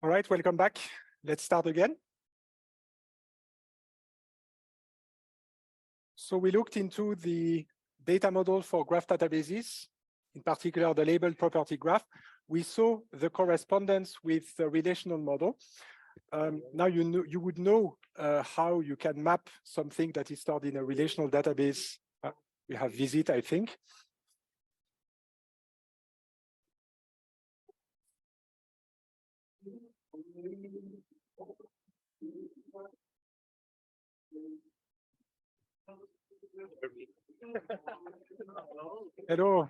All right, welcome back. Let's start again. So we looked into the data model for graph databases, in particular the labeled property graph. We saw the correspondence with the relational model. Now you would know how you can map something that is stored in a relational database. We have visit, I think. Hello.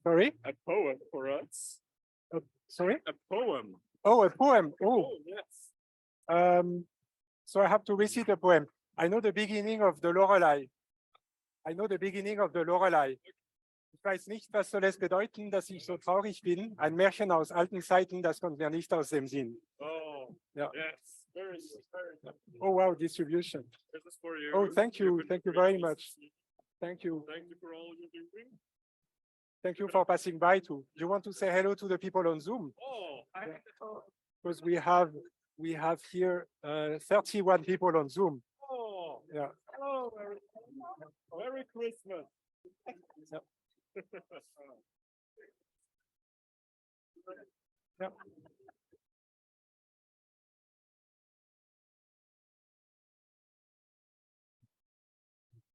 Sorry? A poem for us. Sorry? A poem. Oh, a poem. Oh, yes. So I have to recite a poem. I know the beginning of the Lorelei. I know the beginning of the Lorelei. Ich weiß nicht, was soll es bedeuten, dass ich so traurig bin. Ein Märchen aus alten Zeiten, das kommt mir nicht aus dem Sinn. Oh, yeah. Yes. Very Oh, wow, distribution. This is for you. Oh, thank you. Thank you very much. Thank you. Thank you for all you're doing. Thank you for passing by too. You want to say hello to the people on Zoom? Oh, Because we have here 31 people on Zoom. Oh, yeah. Oh, Merry Christmas. Yeah. Yeah.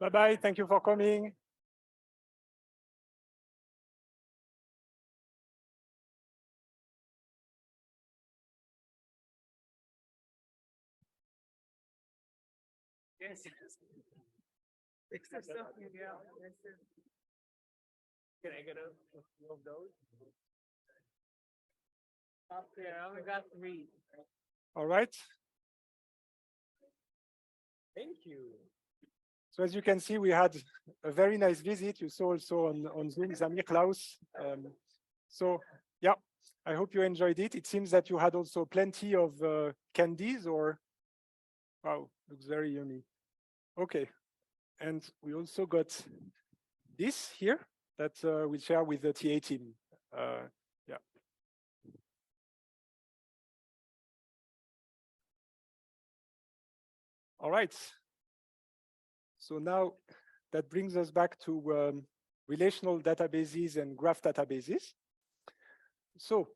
Bye-bye. Thank you for coming. Yes. Extra stuff, yeah. Can I get a few of those? Up there, I only got 3. All right. Thank you. So as you can see, we had a very nice visit. You saw also on Zoom, Samichlaus. So yeah, I hope you enjoyed it. It seems that you had also plenty of candies or, wow, looks very yummy. Okay, and we also got this here that we'll share with the TA team. Yeah. All right. So now that brings us back to relational databases and graph databases. So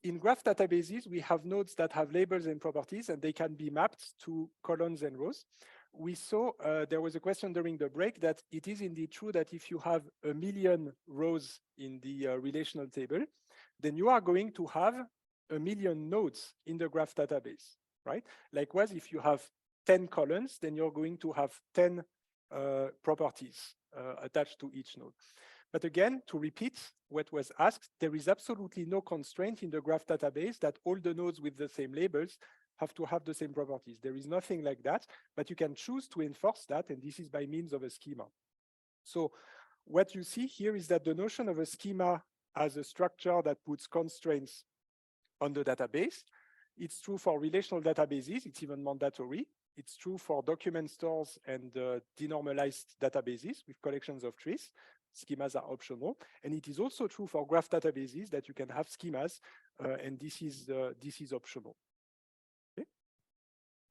in graph databases, we have nodes that have labels and properties, and they can be mapped to columns and rows. We saw there was a question during the break that it is indeed true that if you have 1 million rows in the relational table, then you are going to have 1 million nodes in the graph database, right? Likewise, if you have 10 columns, then you're going to have 10 properties attached to each node. But again, to repeat what was asked, there is absolutely no constraint in the graph database that all the nodes with the same labels have to have the same properties. There is nothing like that, but you can choose to enforce that, and this is by means of a schema. So what you see here is that the notion of a schema as a structure that puts constraints on the database. It's true for relational databases, it's even mandatory. It's true for document stores and denormalized databases with collections of trees. Schemas are optional. And it is also true for graph databases that you can have schemas, and this is optional. Okay?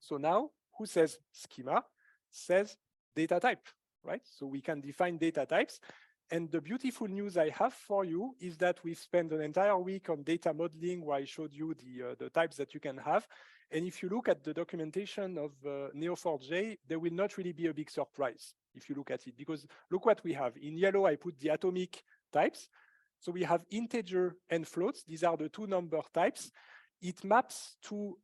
So now, who says schema? Says data type, right? So we can define data types. And the beautiful news I have for you is that we've spent an entire week on data modeling where I showed you the types that you can have. And if you look at the documentation of Neo4j, there will not really be a big surprise if you look at it, because look what we have. In yellow, I put the atomic types. So we have integer and floats. These are the 2 number types. It maps to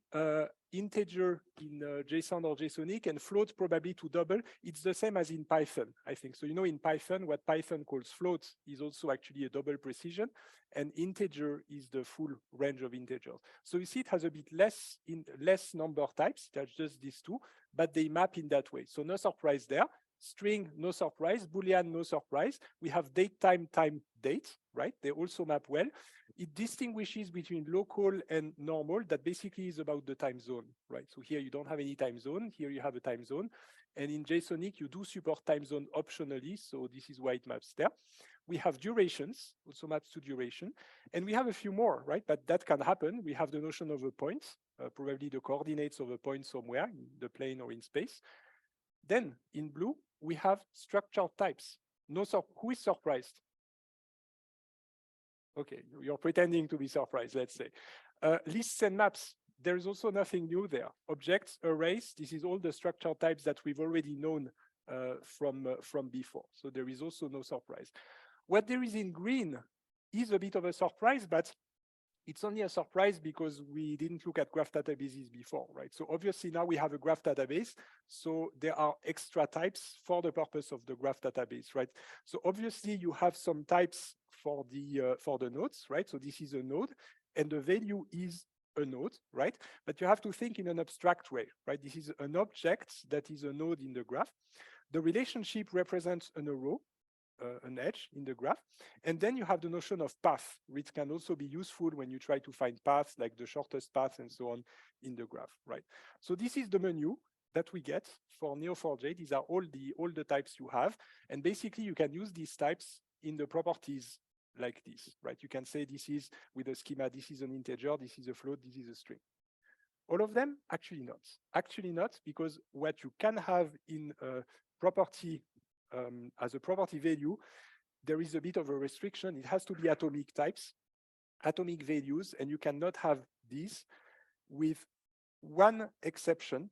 integer in JSON or JSONic and float probably to double. It's the same as in Python, I think. So, you know, in Python, what Python calls float is also actually a double precision, and integer is the full range of integers. So you see it has a bit less number types, that's just these 2, but they map in that way. So no surprise there. String, no surprise. Boolean, no surprise. We have date, time, date, right? They also map well. It distinguishes between local and normal. That basically is about the time zone, right? So here you don't have any time zone. Here you have a time zone. And in JSONic, you do support time zone optionally. So this is why it maps there. we have durations, also maps to duration, and we have a few more, right? But that can happen. We have the notion of a point, probably the coordinates of a point somewhere in the plane or in space. Then in blue, we have structured types. Who is surprised? Okay, you're pretending to be surprised, let's say. Lists and maps, there is also nothing new there. Objects, arrays, this is all the structure types that we've already known from before. So there is also no surprise. What there is in green is a bit of a surprise, but it's only a surprise because we didn't look at graph databases before, right? So obviously now we have a graph database, so there are extra types for the purpose of the graph database, right? So obviously you have some types for the nodes, right? So this is a node, and the value is a node, right? But you have to think in an abstract way, right? This is an object that is a node in the graph. The relationship represents an arrow, an edge in the graph. And then you have the notion of path, which can also be useful when you try to find paths, like the shortest path and so on in the graph, right? So this is the menu that we get for Neo4j. These are all the types you have. And basically you can use these types in the properties like this, right? You can say this is with a schema, this is an integer, this is a float, this is a string. All of them? Actually not. Actually not, because what you can have in a property as a property value, there is a bit of a restriction. It has to be atomic types, atomic values, and you cannot have these with one exception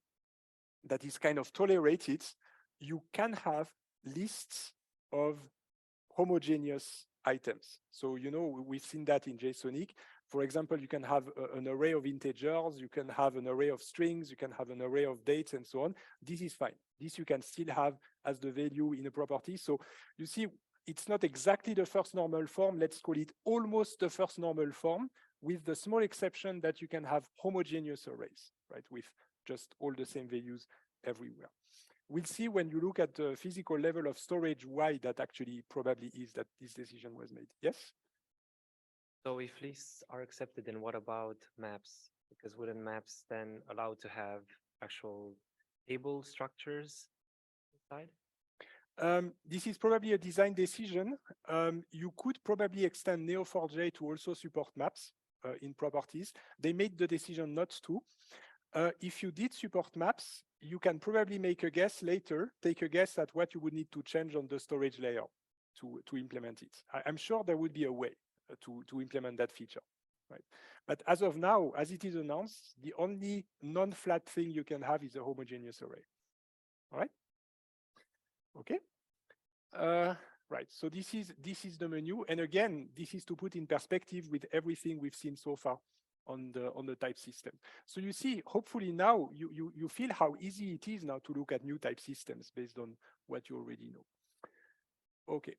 that is kind of tolerated. You can have lists of homogeneous items. So, you know, we've seen that in JSONic. For example, you can have an array of integers, you can have an array of strings, you can have an array of dates and so on. This is fine. This you can still have as the value in a property. So you see, it's not exactly the first normal form. Let's call it almost the first normal form, with the small exception that you can have homogeneous arrays, right? With just all the same values everywhere. We'll see when you look at the physical level of storage why that actually probably is that this decision was made. Yes? So if lists are accepted, then what about maps? Because wouldn't maps then allow to have actual table structures inside? This is probably a design decision. You could probably extend Neo4j to also support maps in properties. They made the decision not to. If you did support maps, you can probably make a guess later, take a guess at what you would need to change on the storage layer to implement it. I'm sure there would be a way to implement that feature, right? But as of now, as it is announced, the only non-flat thing you can have is a homogeneous array. All right? Okay. Right. So this is the menu, and again, this is to put in perspective with everything we've seen so far on the type system. So you see, hopefully now you feel how easy it is now to look at new type systems based on what you already know. Okay.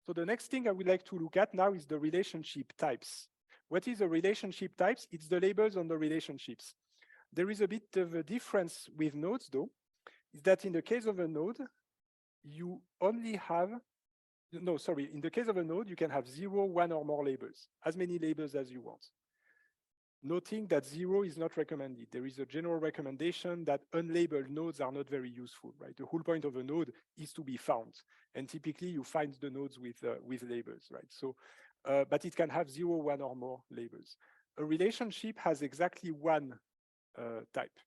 So the next thing I would like to look at now is the relationship types. What is a relationship types? It's the labels on the relationships. There is a bit of a difference with nodes though, is that in the case of a node, you only have, no, sorry, in the case of a node, you can have 0, 1 or more labels, as many labels as you want. Noting that 0 is not recommended. There is a general recommendation that unlabeled nodes are not very useful, right? The whole point of a node is to be found. And typically you find the nodes with labels, right? So, but it can have 0, 1 or more labels. A relationship has exactly one type.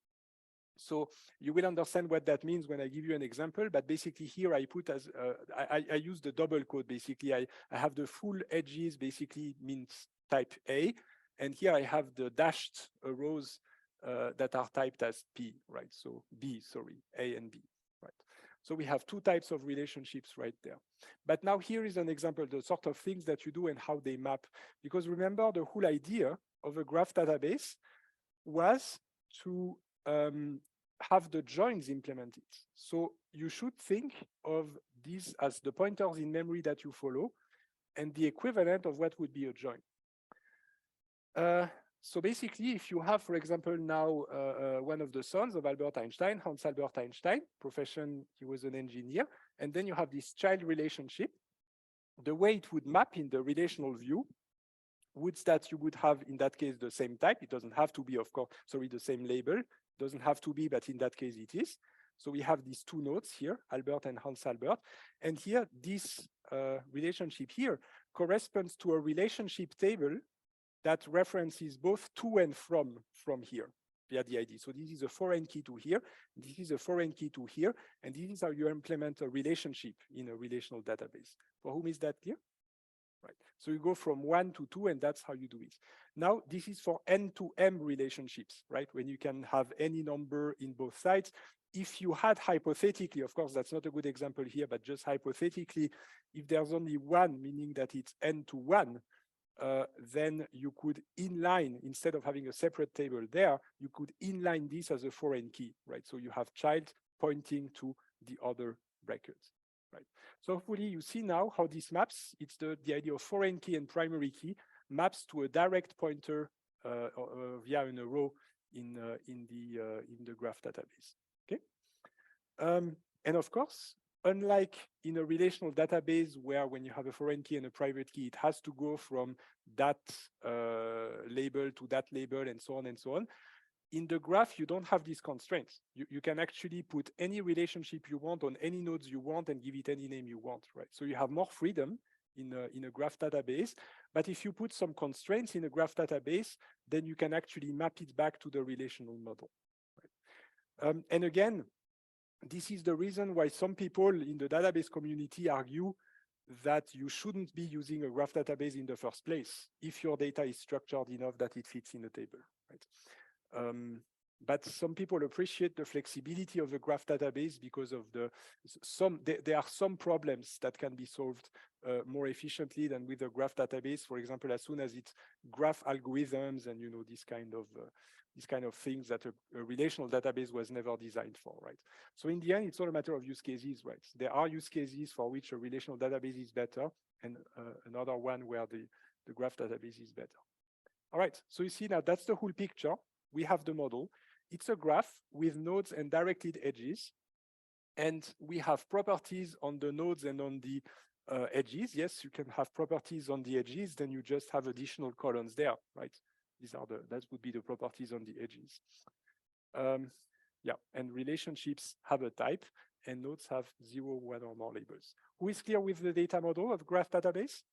So you will understand what that means when I give you an example, but basically here I put as, I use the double quote, basically. I have the full edges, basically means type A, and here I have the dashed rows that are typed as P, right? So B, sorry, A and B, right? So we have two types of relationships right there. But now here is an example, the sort of things that you do and how they map. Because remember, the whole idea of a graph database was to have the joins implemented. So you should think of these as the pointers in memory that you follow and the equivalent of what would be a join. So basically, if you have, for example, now one of the sons of Albert Einstein, Hans Albert Einstein, profession, he was an engineer, and then you have this child relationship, the way it would map in the relational view would that you would have, in that case, the same type. It doesn't have to be, of course, sorry, the same label. It doesn't have to be, but in that case, it is. So we have these two nodes here, Albert and Hans Albert. And here, this relationship here corresponds to a relationship table that references both to and from here via the ID. So this is a foreign key to here, this is a foreign key to here, and this is how you implement a relationship in a relational database. For whom is that clear? Right. So you go from 1 to 2, and that's how you do it. Now, this is for N to M relationships, right? When you can have any number in both sides. If you had hypothetically, of course, that's not a good example here, but just hypothetically, if there's only one, meaning that it's N to 1, then you could inline, instead of having a separate table there, you could inline this as a foreign key, right? So you have child pointing to the other brackets. Right. So hopefully you see now how this maps. It's the idea of foreign key and primary key maps to a direct pointer via an arrow in the graph database. Okay. And of course, unlike in a relational database where when you have a foreign key and a private key, it has to go from that label to that label and so on and so on. In the graph, you don't have these constraints. You can actually put any relationship you want on any nodes you want and give it any name you want, right? So you have more freedom in a graph database. But if you put some constraints in a graph database, then you can actually map it back to the relational model. Right? And again, this is the reason why some people in the database community argue that you shouldn't be using a graph database in the first place if your data is structured enough that it fits in a table, right? But some people appreciate the flexibility of the graph database because of there are some problems that can be solved more efficiently than with a graph database. For example, as soon as it's graph algorithms and these kind of things that a relational database was never designed for, right? So in the end, it's all a matter of use cases, right? There are use cases for which a relational database is better, and another one where the graph database is better. All right, so you see now that's the whole picture. We have the model. It's a graph with nodes and directed edges. And we have properties on the nodes and on the edges. Yes, you can have properties on the edges, then you just have additional columns there, right? That would be the properties on the edges. Yeah, and relationships have a type, and nodes have 0, 1, or more labels. Who is clear with the data model of graph database?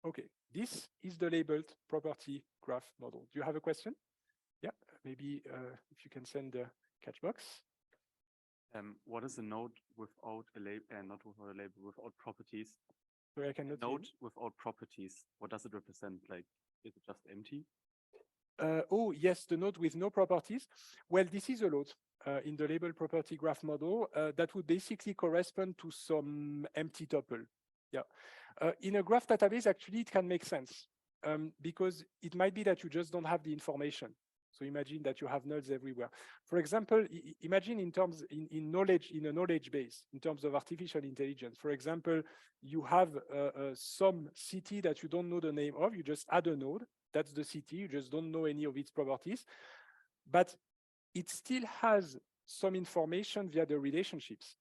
Okay, this is the labeled property graph model. Do you have a question? Yeah, maybe if you can send the catch box. What is a node without a label, not without a label, without properties? Sorry, I cannot. Node without properties. What does it represent? Like, is it just empty? Oh, yes, the node with no properties. Well, this is a load in the label property graph model that would basically correspond to some empty tuple. Yeah. In a graph database, actually, it can make sense because it might be that you just don't have the information. So imagine that you have nodes everywhere. For example, imagine in a knowledge base, in terms of artificial intelligence. For example, you have some city that you don't know the name of, you just add a node, that's the city, you just don't know any of its properties, but it still has some information via the relationships,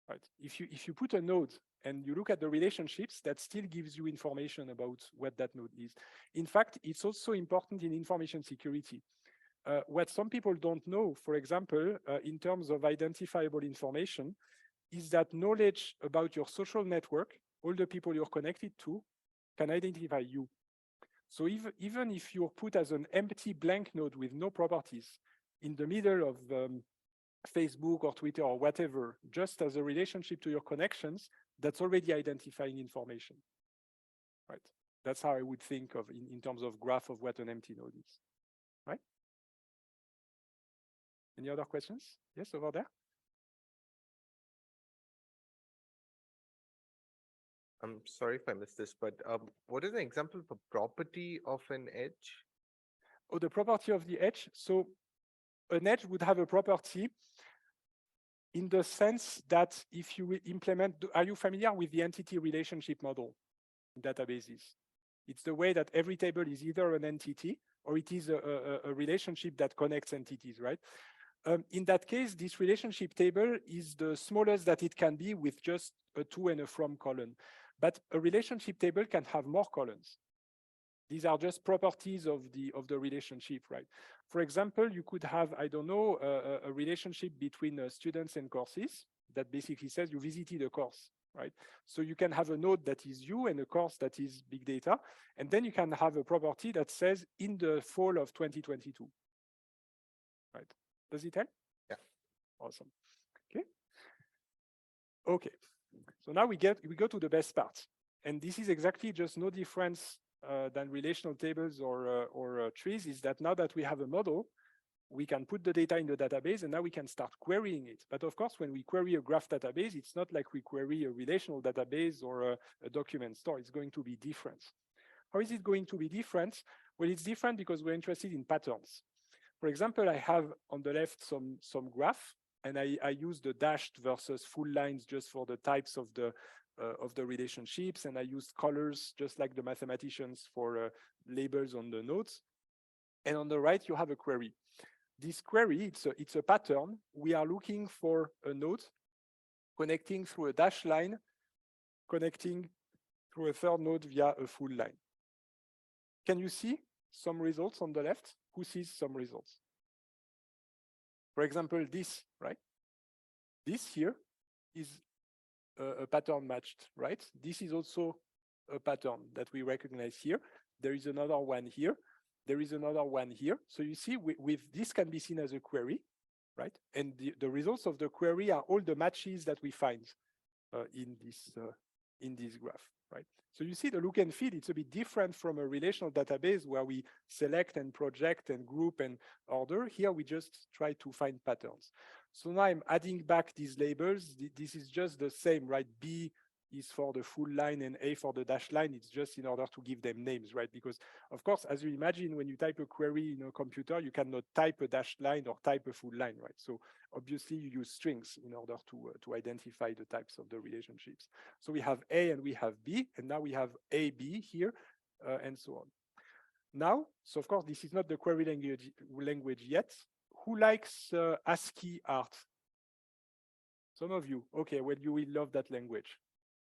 right? If you put a node and you look at the relationships, that still gives you information about what that node is. In fact, it's also important in information security. What some people don't know, for example, in terms of identifiable information, is that knowledge about your social network, all the people you're connected to, can identify you. So even if you're put as an empty blank node with no properties in the middle of Facebook or Twitter or whatever, just as a relationship to your connections, that's already identifying information, right? That's how I would think of in terms of graph of what an empty node is, right? Any other questions? Yes, over there. I'm sorry if I missed this, but what is an example of a property of an edge? Oh, the property of the edge. So an edge would have a property in the sense that if you implement, are you familiar with the entity relationship model in databases? It's the way that every table is either an entity or it is a relationship that connects entities, right? In that case, this relationship table is the smallest that it can be with just a to and a from column. But a relationship table can have more columns. These are just properties of the relationship, right? For example, you could have, I don't know, a relationship between students and courses that basically says you visited a course, right? So you can have a node that is you and a course that is big data. And then you can have a property that says in the fall of 2022, right? Does it help? Yeah. Awesome. Okay. Okay. So now we go to the best part. And this is exactly just no difference than relational tables or trees, is that now that we have a model, we can put the data in the database and now we can start querying it. But of course, when we query a graph database, it's not like we query a relational database or a document store. It's going to be different. How is it going to be different? Well, it's different because we're interested in patterns. For example, I have on the left some graph, and I use the dashed versus full lines just for the types of the relationships, and I used colors just like the mathematicians for labels on the nodes. And on the right, you have a query. This query, it's a pattern. We are looking for a node connecting through a dashed line, connecting through a third node via a full line. Can you see some results on the left? Who sees some results? For example, this, right? This here is a pattern matched, right? This is also a pattern that we recognize here. There is another one here. There is another one here. So you see, with this can be seen as a query, right? And the results of the query are all the matches that we find in this graph, right? So you see the look and feel, it's a bit different from a relational database where we select and project and group and order. Here we just try to find patterns. So now I'm adding back these labels. This is just the same, right? B is for the full line and A for the dash line. It's just in order to give them names, right? Because of course, as you imagine, when you type a query in a computer, you cannot type a dashed line or type a full line, right? So obviously you use strings in order to identify the types of the relationships. So we have A and we have B, and now we have A, B here, and so on. Now, so of course, this is not the query language yet. Who likes ASCII art? Some of you. Okay, well, you will love that language,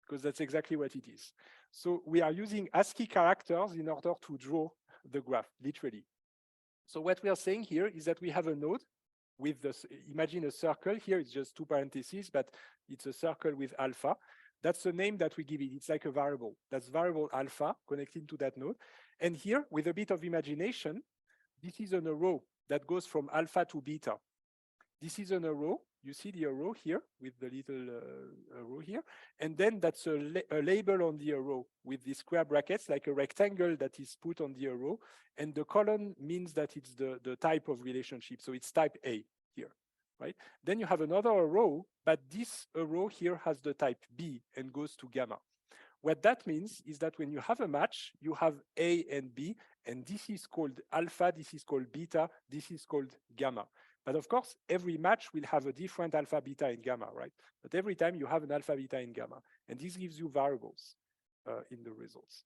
because that's exactly what it is. So we are using ASCII characters in order to draw the graph, literally. So what we are saying here is that we have a node with this, imagine a circle. Here it's just two parentheses, but it's a circle with alpha. That's the name that we give it. It's like a variable. That's variable alpha connecting to that node. And here, with a bit of imagination, this is an arrow that goes from alpha to beta. This is an arrow. You see the arrow here with the little arrow here. And then that's a label on the arrow with these square brackets, like a rectangle that is put on the arrow. And the column means that it's the type of relationship. So it's type A here, right? Then you have another arrow, but this arrow here has the type B and goes to gamma. What that means is that when you have a match, you have A and B, and this is called alpha, this is called beta, this is called gamma. But of course, every match will have a different alpha, beta, and gamma, right? But every time you have an alpha, beta, and gamma. And this gives you variables in the results.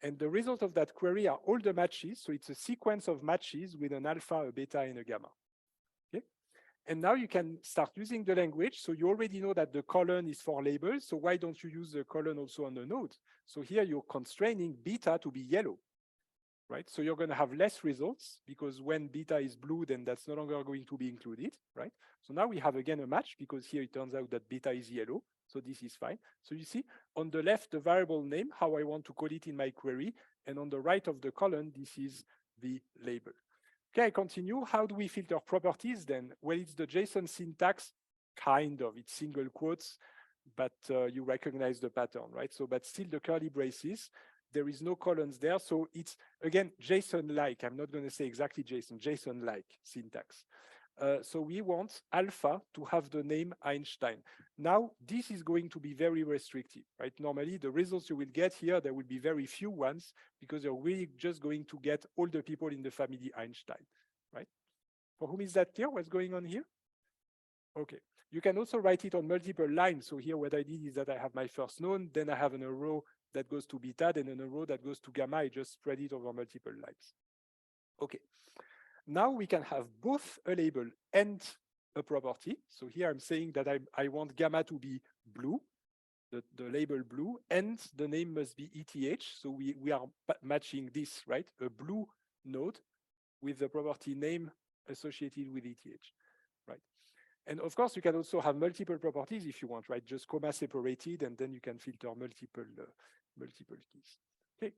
And the result of that query are all the matches. So it's a sequence of matches with an alpha, a beta, and a gamma. Okay? And now you can start using the language. So you already know that the colon is for labels. So why don't you use the colon also on the node? So here you're constraining beta to be yellow. Right? So you're going to have less results because when beta is blue, then that's no longer going to be included, right? So now we have again a match because here it turns out that beta is yellow. So this is fine. So you see on the left, the variable name, how I want to call it in my query. And on the right of the column, this is the label. Okay, I continue. How do we filter properties then? Well, it's the JSON syntax, kind of. It's single quotes, but you recognize the pattern, right? So, but still the curly braces. There is no colons there. So it's, again, JSON-like. I'm not going to say exactly JSON, JSON-like syntax. So we want alpha to have the name Einstein. Now, this is going to be very restrictive, right? Normally, the results you will get here, there will be very few ones because you're really just going to get all the people in the family Einstein, right? For whom is that clear? What's going on here? Okay. You can also write it on multiple lines. So here, what I did is that I have my first node, then I have an arrow that goes to beta, then an arrow that goes to gamma. I just spread it over multiple lines. Okay. Now we can have both a label and a property. So here I'm saying that I want gamma to be blue, the label blue, and the name must be ETH. So we are matching this, right? A blue node with the property name associated with ETH, right? And of course, you can also have multiple properties if you want, right? Just comma separated, and then you can filter multiple keys. Okay.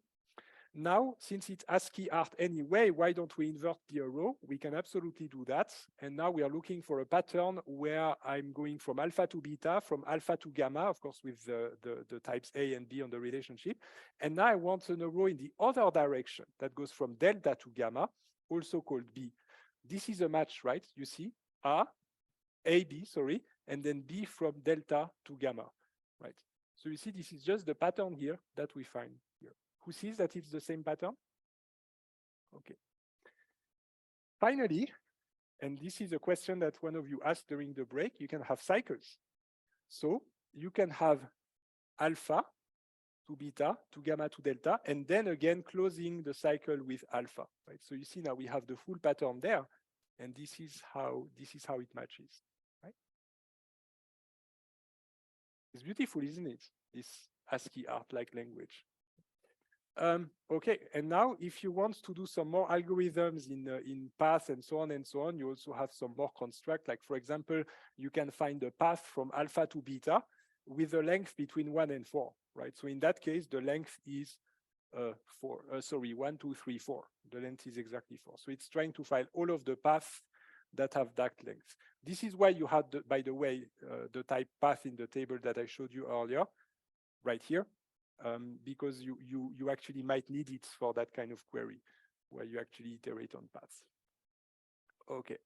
Now, since it's ASCII art anyway, why don't we invert the arrow? We can absolutely do that. And now we are looking for a pattern where I'm going from alpha to beta, from alpha to gamma, of course, with the types A and B on the relationship. And now I want an arrow in the other direction that goes from delta to gamma, also called B. This is a match, right? You see, AB, sorry, and then B from delta to gamma, right? So you see, this is just the pattern here that we find here. Who sees that it's the same pattern? Okay. Finally, and this is a question that one of you asked during the break, you can have cycles. So you can have alpha to beta to gamma to delta, and then again closing the cycle with alpha, right? So you see now we have the full pattern there, and this is how it matches, right? It's beautiful, isn't it? This ASCII art-like language. Okay, and now if you want to do some more algorithms in path and so on, you also have some more construct. Like for example, you can find a path from alpha to beta with a length between 1 and 4, right? So in that case, the length is 1, 2, 3, 4. The length is exactly 4. So it's trying to find all of the paths that have that length. This is why you had, by the way, the type path in the table that I showed you earlier, right here. Because you actually might need it for that kind of query where you actually iterate on paths. Okay.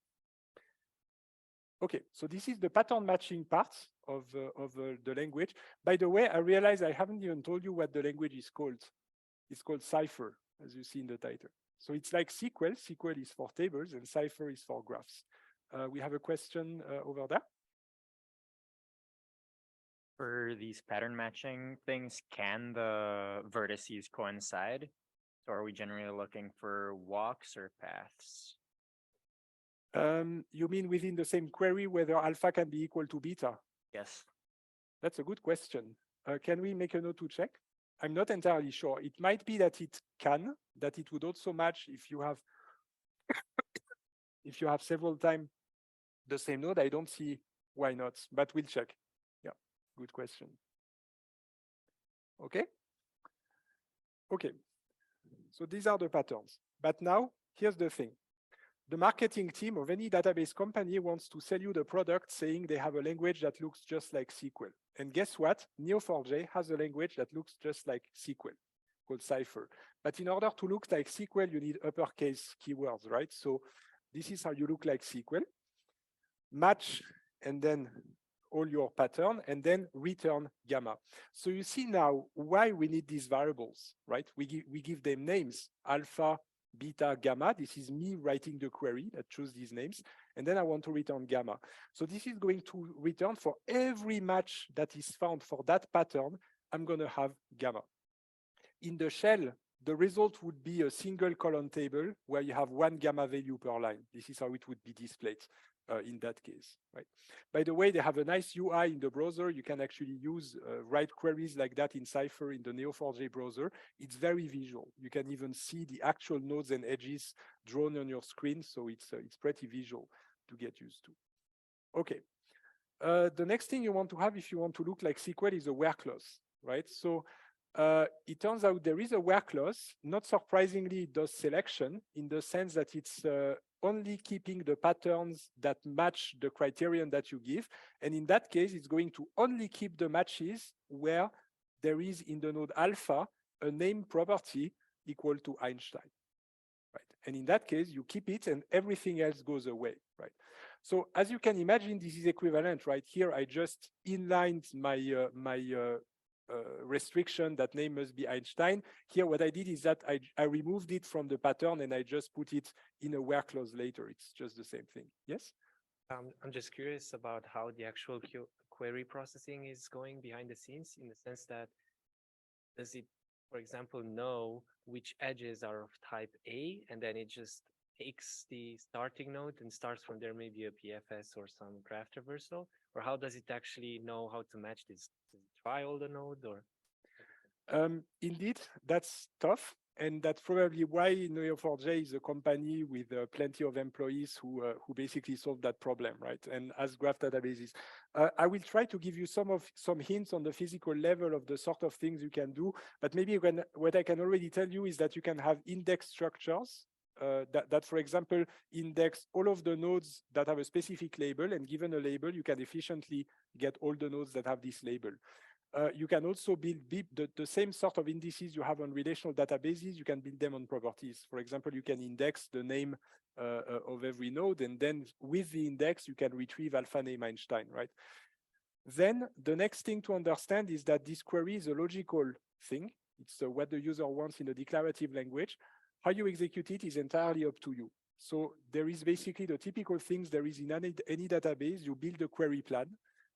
Okay, so this is the pattern matching part of the language. By the way, I realize I haven't even told you what the language is called. It's called Cypher, as you see in the title. So it's like SQL. SQL is for tables and Cypher is for graphs. We have a question over there. For these pattern matching things, can the vertices coincide? So are we generally looking for walks or paths? You mean within the same query whether alpha can be equal to beta? Yes. That's a good question. Can we make a note to check? I'm not entirely sure. It might be that it can, that it would also match if you have if you have several times the same node. I don't see why not, but we'll check. Yeah, good question. Okay. Okay. So these are the patterns. But now here's the thing. The marketing team of any database company wants to sell you the product saying they have a language that looks just like SQL. And guess what? Neo4j has a language that looks just like SQL called Cypher. But in order to look like SQL, you need uppercase keywords, right? So this is how you look like SQL. Match and then all your pattern and then return gamma. So you see now why we need these variables, right? We give them names, alpha, beta, gamma. This is me writing the query that chose these names. And then I want to return gamma. So this is going to return for every match that is found for that pattern, I'm going to have gamma. In the shell, the result would be a single column table where you have one gamma value per line. This is how it would be displayed in that case, right? By the way, they have a nice UI in the browser. You can actually use write queries like that in Cypher in the Neo4j browser. It's very visual. You can even see the actual nodes and edges drawn on your screen. So it's pretty visual to get used to. Okay. The next thing you want to have if you want to look like SQL is a where clause, right? So it turns out there is a where clause. Not surprisingly, it does selection in the sense that it's only keeping the patterns that match the criterion that you give. And in that case, it's going to only keep the matches where there is in the node alpha a name property equal to Einstein, right? And in that case, you keep it and everything else goes away, right? So as you can imagine, this is equivalent, right? Here, I just inlined my restriction that name must be Einstein. Here, what I did is that I removed it from the pattern and I just put it in a where clause later. It's just the same thing. Yes? I'm just curious about how the actual query processing is going behind the scenes, in the sense that does it, for example, know which edges are of type A, and then it just takes the starting node and starts from there, maybe a PFS or some graph traversal? Or how does it actually know how to match this? Does it try all the node or? Indeed, that's tough. and that's probably why Neo4j is a company with plenty of employees who basically solve that problem, right? And as graph databases, I will try to give you some hints on the physical level of the sort of things you can do. But maybe what I can already tell you is that you can have index structures that, for example, index all of the nodes that have a specific label, and given a label, you can efficiently get all the nodes that have this label. You can also build the same sort of indices you have on relational databases. You can build them on properties. For example, you can index the name of every node, and then with the index, you can retrieve alpha name Einstein, right? Then the next thing to understand is that this query is a logical thing. It's what the user wants in a declarative language. How you execute it is entirely up to you. So there is basically the typical things there is in any database. You build a query plan.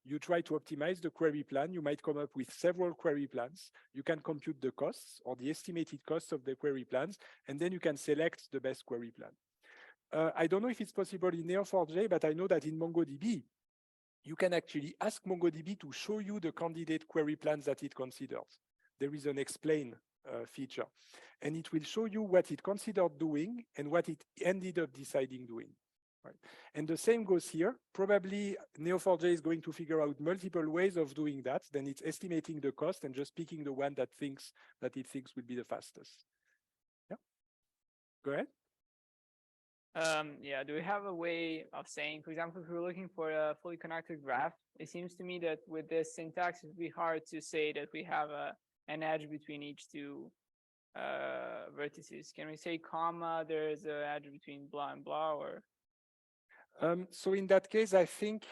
You try to optimize the query plan. You might come up with several query plans. You can compute the costs or the estimated costs of the query plans, and then you can select the best query plan. I don't know if it's possible in Neo4j, but I know that in MongoDB, you can actually ask MongoDB to show you the candidate query plans that it considers. There is an explain feature, and it will show you what it considered doing and what it ended up deciding doing. Right. And the same goes here. Probably Neo4j is going to figure out multiple ways of doing that. Then it's estimating the cost and just picking the one that it thinks will be the fastest. Yeah. Go ahead. Yeah, do we have a way of saying, for example, if we're looking for a fully connected graph, it seems to me that with this syntax, it'd be hard to say that we have an edge between each two vertices. Can we say comma, there's an edge between blah and blah, or? So in that case, I think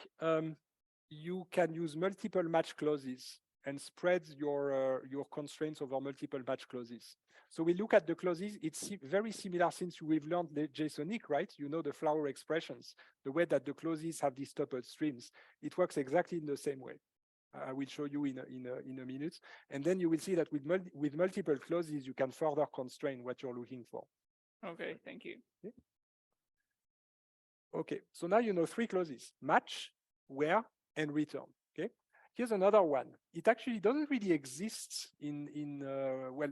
you can use multiple match clauses and spread your constraints over multiple match clauses. So we look at the clauses. It's very similar since we've learned the JSONic, right? You know the flower expressions, the way that the clauses have these tupled streams. It works exactly in the same way. I will show you in a minute, and then you will see that with multiple clauses, you can further constrain what you're looking for. Okay, thank you. Okay. Okay, so now you know three clauses: match, where, and return. Okay, here's another one. It actually doesn't really exist well,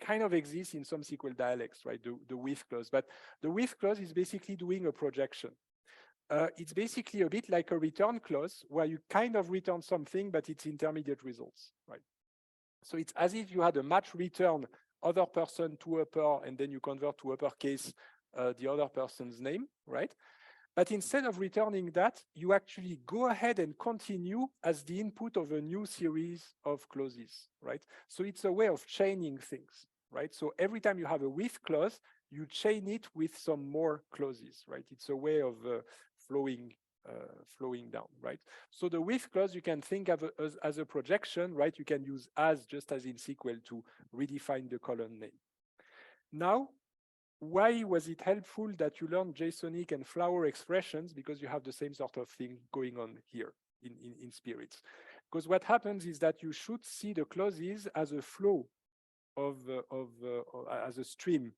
kind of exists in some SQL dialects, right? The with clause, but the with clause is basically doing a projection. It's basically a bit like a return clause where you kind of return something, but it's intermediate results, right? So it's as if you had a match return other person to upper, and then you convert to uppercase the other person's name, right? But instead of returning that, you actually go ahead and continue as the input of a new series of clauses, right? So it's a way of chaining things, right? So every time you have a with clause, you chain it with some more clauses, right? It's a way of flowing down, right? So the with clause you can think of as a projection, right? You can use as, just as in SQL, to redefine the column name. Now, why was it helpful that you learn JSONic and flower expressions? Because you have the same sort of thing going on here in spirits. Because what happens is that you should see the clauses as a flow as a stream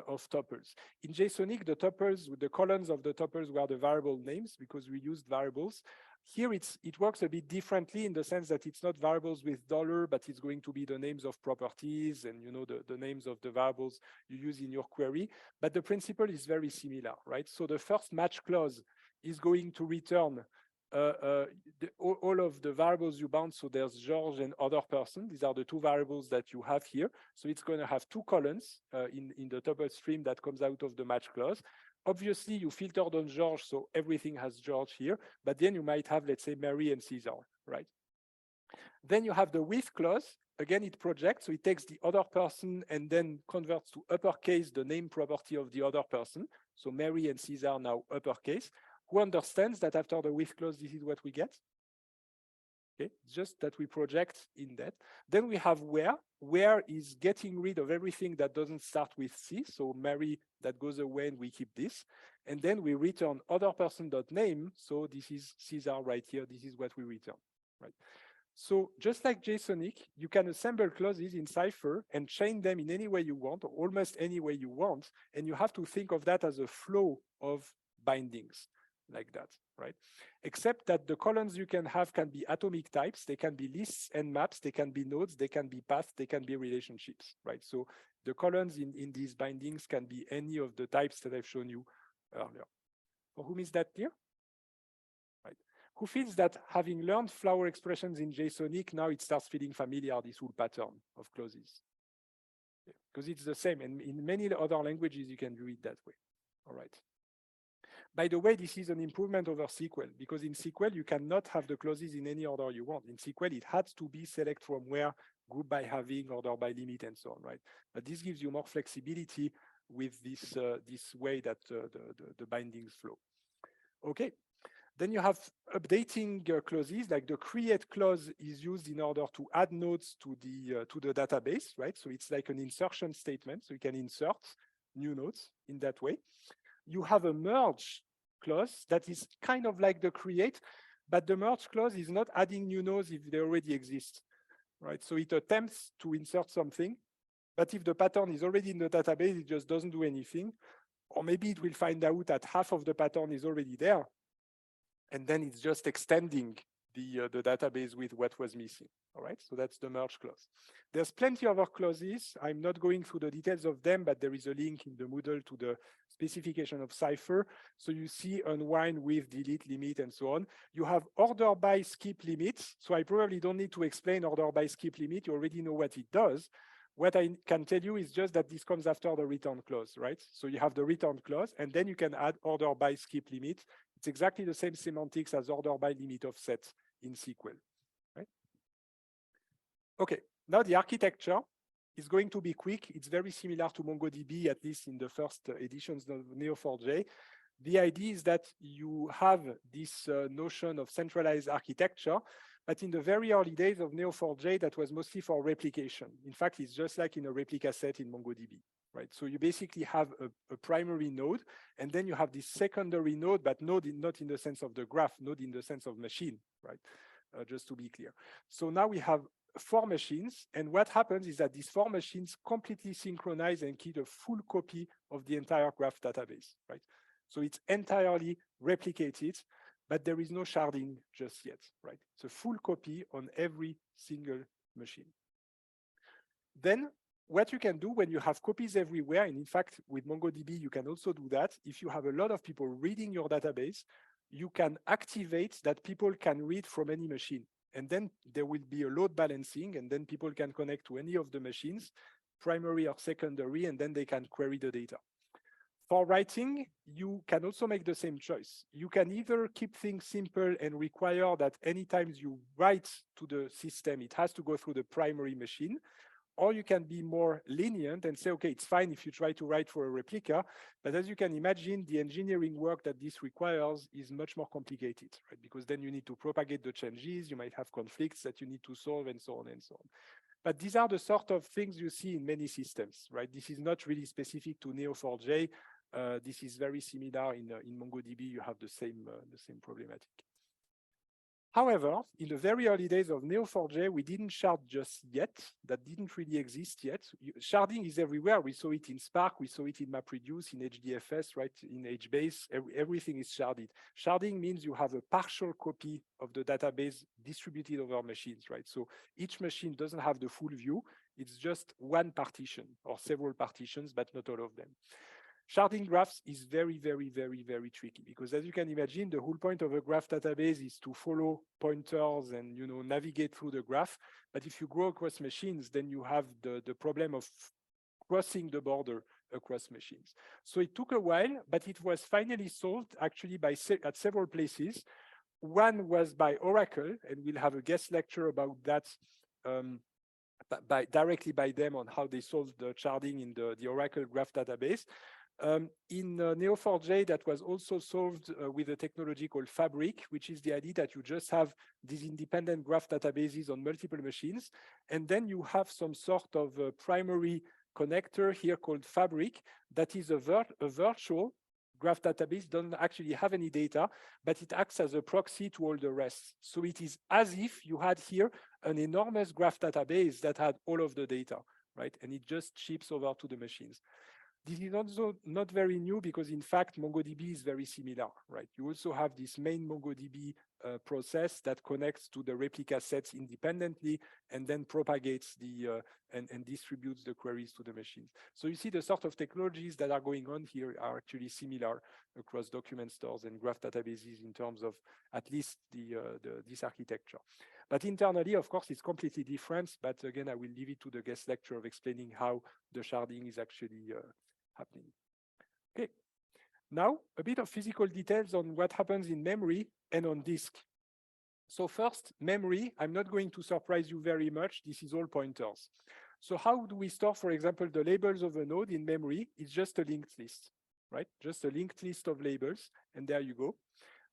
of tuples. In JSONic, the tuples, the columns of the tuples were the variable names because we used variables. Here it works a bit differently in the sense that it's not variables with $, but it's going to be the names of properties and the names of the variables you use in your query. But the principle is very similar, right? So the first match clause is going to return all of the variables you bound. So there's George and other person. These are the two variables that you have here. So it's going to have two columns in the tuple stream that comes out of the match clause. Obviously, you filtered on George, so everything has George here. But then you might have, let's say, Mary and Caesar, right? Then you have the with clause. Again, it projects, so it takes the other person and then converts to uppercase the name property of the other person. So Mary and Caesar now uppercase. Who understands that after the with clause, this is what we get? Okay, just that we project in that. Then we have where. Where is getting rid of everything that doesn't start with C. So Mary, that goes away and we keep this. And then we return other person.name. So this is Caesar right here. This is what we return, right? So just like JSONic, you can assemble clauses in Cypher and chain them in any way you want, or almost any way you want. And you have to think of that as a flow of bindings like that, right? Except that the columns you can have can be atomic types, they can be lists and maps, they can be nodes, they can be paths, they can be relationships, right? So The columns in these bindings can be any of the types that I've shown you earlier. For whom is that clear? Right. Who feels that having learned flower expressions in JSONic, now it starts feeling familiar, this whole pattern of clauses? Because it's the same, and in many other languages, you can do it that way. All right. By the way, this is an improvement over SQL, because in SQL, you cannot have the clauses in any order you want. In SQL, it had to be select from where, group by having, order by limit, and so on, right? But this gives you more flexibility with this, this way that the bindings flow. Okay, then you have updating clauses, like the create clause is used in order to add nodes to the database, right? So it's like an insertion statement, so you can insert new nodes in that way. You have a merge clause that is kind of like the create, but the merge clause is not adding new nodes if they already exist, right? So it attempts to insert something, but if the pattern is already in the database, it just doesn't do anything. Or maybe it will find out that half of the pattern is already there, and then it's just extending the database with what was missing. All right, so that's the merge clause. There's plenty of other clauses. I'm not going through the details of them, but there is a link in the Moodle to the specification of Cypher. So you see unwind, with, delete, limit, and so on. You have order by skip limits. So I probably don't need to explain order by skip limit. You already know what it does. What I can tell you is just that this comes after the return clause, right? So you have the return clause, and then you can add order by skip limit. It's exactly the same semantics as order by limit offset in SQL, right? Okay, now the architecture is going to be quick. It's very similar to MongoDB, at least in the first editions of Neo4j. The idea is that you have this notion of centralized architecture, but in the very early days of Neo4j, that was mostly for replication. In fact, it's just like in a replica set in MongoDB, right? So you basically have a primary node, and then you have this secondary node, but node not in the sense of the graph, node in the sense of machine, right? Just to be clear. So now we have 4 machines, and what happens is that these 4 machines completely synchronize and keep a full copy of the entire graph database, right? So it's entirely replicated, but there is no sharding just yet, right? It's a full copy on every single machine. Then what you can do when you have copies everywhere, and in fact, with MongoDB, you can also do that. If you have a lot of people reading your database, you can activate that people can read from any machine. And then there will be a load balancing, and then people can connect to any of the machines, primary or secondary, and then they can query the data. For writing, you can also make the same choice. You can either keep things simple and require that anytime you write to the system, it has to go through the primary machine, or you can be more lenient and say, okay, it's fine if you try to write for a replica, but as you can imagine, the engineering work that this requires is much more complicated, right? Because then you need to propagate the changes, you might have conflicts that you need to solve, and so on and so on. But these are the sort of things you see in many systems, right? This is not really specific to Neo4j. This is very similar in MongoDB. You have the same problematic. However, in the very early days of Neo4j, we didn't shard just yet. That didn't really exist yet. Sharding is everywhere. We saw it in Spark. We saw it in MapReduce, in HDFS, right? In HBase, everything is sharded. Sharding means you have a partial copy of the database distributed over machines, right? So each machine doesn't have the full view. It's just one partition or several partitions, but not all of them. Sharding graphs is very, very, very, very tricky, because as you can imagine, the whole point of a graph database is to follow pointers and navigate through the graph. But if you go across machines, then you have the problem of crossing the border across machines. So it took a while, but it was finally solved actually at several places. One was by Oracle, and we'll have a guest lecture about that directly by them on how they solved the sharding in the Oracle graph database. In Neo4j, that was also solved with a technology called Fabric, which is the idea that you just have these independent graph databases on multiple machines, and then you have some sort of primary connector here called Fabric that is a virtual graph database, doesn't actually have any data, but it acts as a proxy to all the rest. So it is as if you had here an enormous graph database that had all of the data, right? And it just ships over to the machines. This is also not very new, because in fact, MongoDB is very similar, right? You also have this main MongoDB process that connects to the replica sets independently and then propagates the and distributes the queries to the machines. So you see the sort of technologies that are going on here are actually similar across document stores and graph databases in terms of at least this architecture. But internally, of course, it's completely different. But again, I will leave it to the guest lecture of explaining how the sharding is actually happening. Okay. Now, a bit of physical details on what happens in memory and on disk. So first, memory, I'm not going to surprise you very much. This is all pointers. So how do we store, for example, the labels of a node in memory? It's just a linked list, right? Just a linked list of labels, and there you go.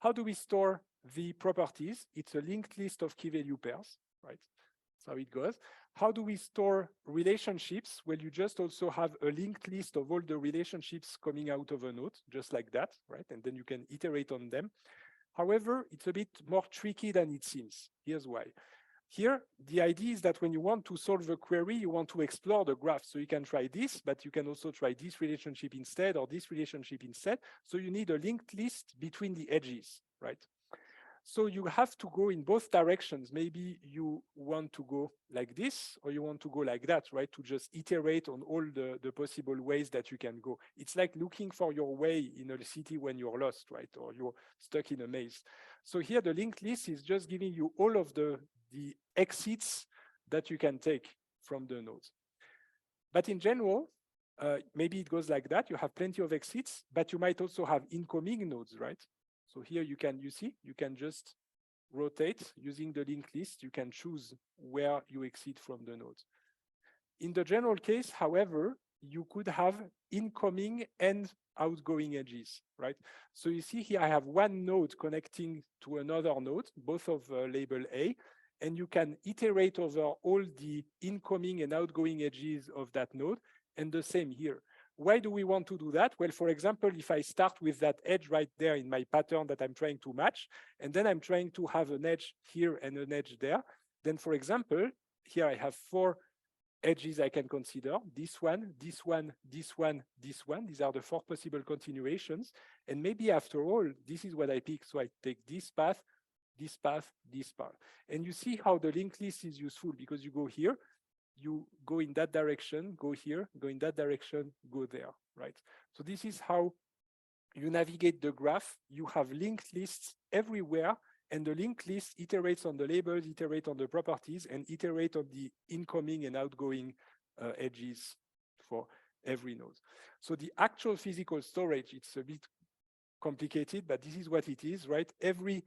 How do we store the properties? It's a linked list of key value pairs, right? That's how it goes. How do we store relationships? Well, you just also have a linked list of all the relationships coming out of a node, just like that, right? And then you can iterate on them. However, it's a bit more tricky than it seems. Here's why. Here, the idea is that when you want to solve a query, you want to explore the graph. So you can try this, but you can also try this relationship instead or this relationship instead. So you need a linked list between the edges, right? So you have to go in both directions. Maybe you want to go like this, or you want to go like that, right? To just iterate on all the possible ways that you can go. It's like looking for your way in a city when you're lost, right? Or you're stuck in a maze. So here the linked list is just giving you all of the exits that you can take from the nodes. But in general, maybe it goes like that. You have plenty of exits, but you might also have incoming nodes, right? So here you can just rotate using the linked list. You can choose where you exit from the nodes. In the general case, however, you could have incoming and outgoing edges, right? So you see here I have one node connecting to another node, both of label A, and you can iterate over all the incoming and outgoing edges of that node, and the same here. Why do we want to do that? Well, for example, if I start with that edge right there in my pattern that I'm trying to match, and then I'm trying to have an edge here and an edge there, then for example, here I have 4 edges I can consider, this one, this one, this one, this one. These are the 4 possible continuations. And maybe after all, this is what I pick. So I take this path, this path, this path. And you see how the linked list is useful because you go here, you go in that direction, go here, go in that direction, go there, right? So this is how you navigate the graph. You have linked lists everywhere, and the linked list iterates on the labels, iterate on the properties, and iterate on the incoming and outgoing edges for every node. So the actual physical storage, it's a bit complicated, but this is what it is, right? Every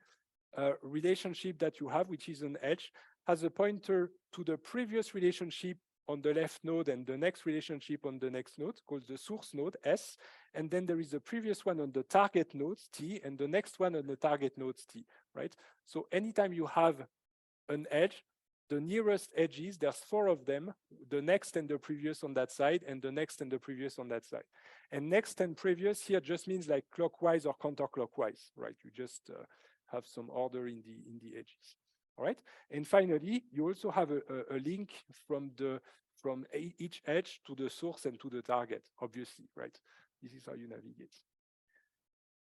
relationship that you have, which is an edge, has a pointer to the previous relationship on the left node and the next relationship on the next node, called the source node, S. And then there is a previous one on the target node, T, and the next one on the target node, T, right? So anytime you have an edge, the nearest edges, there's 4 of them, the next and the previous on that side, and the next and the previous on that side. And next and previous here just means like clockwise or counterclockwise, right? You just have some order in the edges. All right, and finally, you also have a link from each edge to the source and to the target, obviously, right? This is how you navigate.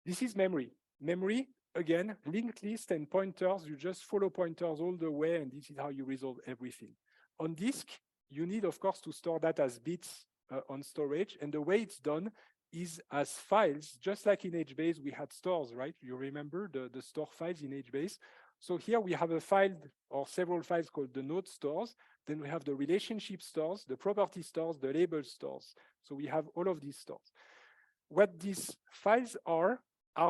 This is memory. Memory, again, linked list and pointers, you just follow pointers all the way, and this is how you resolve everything. On disk, you need, of course, to store that as bits on storage, and the way it's done is as files, just like in HBase, we had stores, right? You remember the store files in HBase? So here we have a file or several files called the node stores. Then we have the relationship stores, the property stores, the label stores. So we have all of these stores. What these files are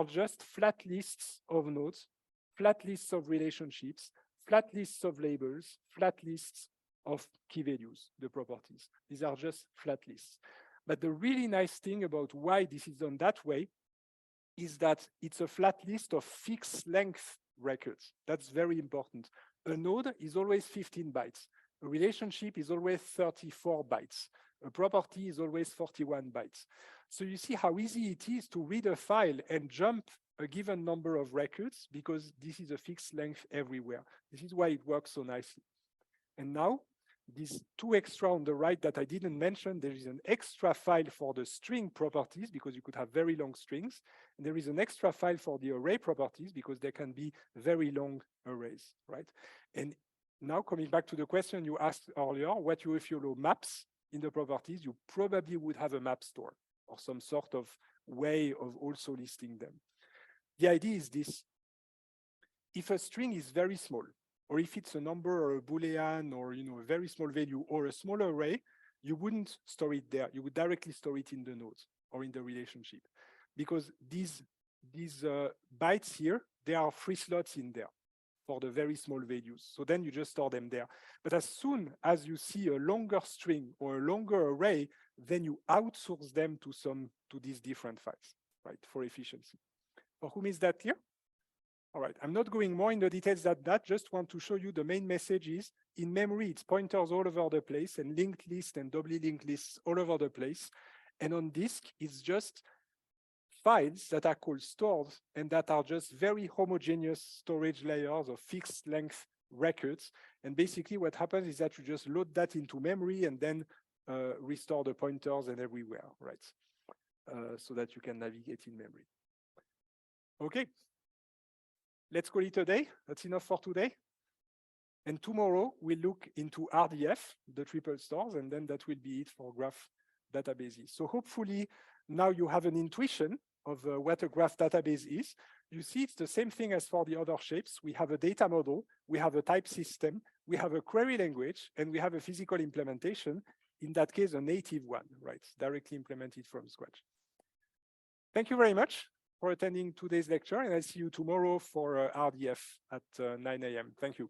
just flat lists of nodes, flat lists of relationships, flat lists of labels, flat lists of key values, the properties. These are just flat lists. But the really nice thing about why this is done that way is that it's a flat list of fixed length records. That's very important. A node is always 15 bytes. A relationship is always 34 bytes. A property is always 41 bytes. So you see how easy it is to read a file and jump a given number of records because this is a fixed length everywhere. This is why it works so nicely. And now these two extra on the right that I didn't mention. There is an extra file for the string properties because you could have very long strings. And there is an extra file for the array properties because there can be very long arrays, right? And now coming back to the question you asked earlier, what if you allow maps in the properties, you probably would have a map store or some sort of way of also listing them. The idea is this: if a string is very small, or if it's a number or a Boolean or a very small value or a small array, you wouldn't store it there. You would directly store it in the nodes or in the relationship, because these bytes here, there are free slots in there for the very small values. So then you just store them there. But as soon as you see a longer string or a longer array, then you outsource them to these different files, right, for efficiency. For whom is that clear? All right, I'm not going more in the details than that, just want to show you the main message is, in memory, it's pointers all over the place and linked lists and doubly linked lists all over the place. And on disk, it's just files that are called stores and that are just very homogeneous storage layers of fixed length records. And basically what happens is that you just load that into memory and then restore the pointers and everywhere, right? So that you can navigate in memory. Okay. Let's call it a day. That's enough for today. And tomorrow we'll look into RDF, the triple stores, and then that will be it for graph databases. So hopefully now you have an intuition of what a graph database is. You see it's the same thing as for the other shapes. We have a data model, we have a type system, we have a query language, and we have a physical implementation. In that case, a native one, right? Directly implemented from scratch. Thank you very much for attending today's lecture, and I'll see you tomorrow for RDF at 9 a.m. Thank you.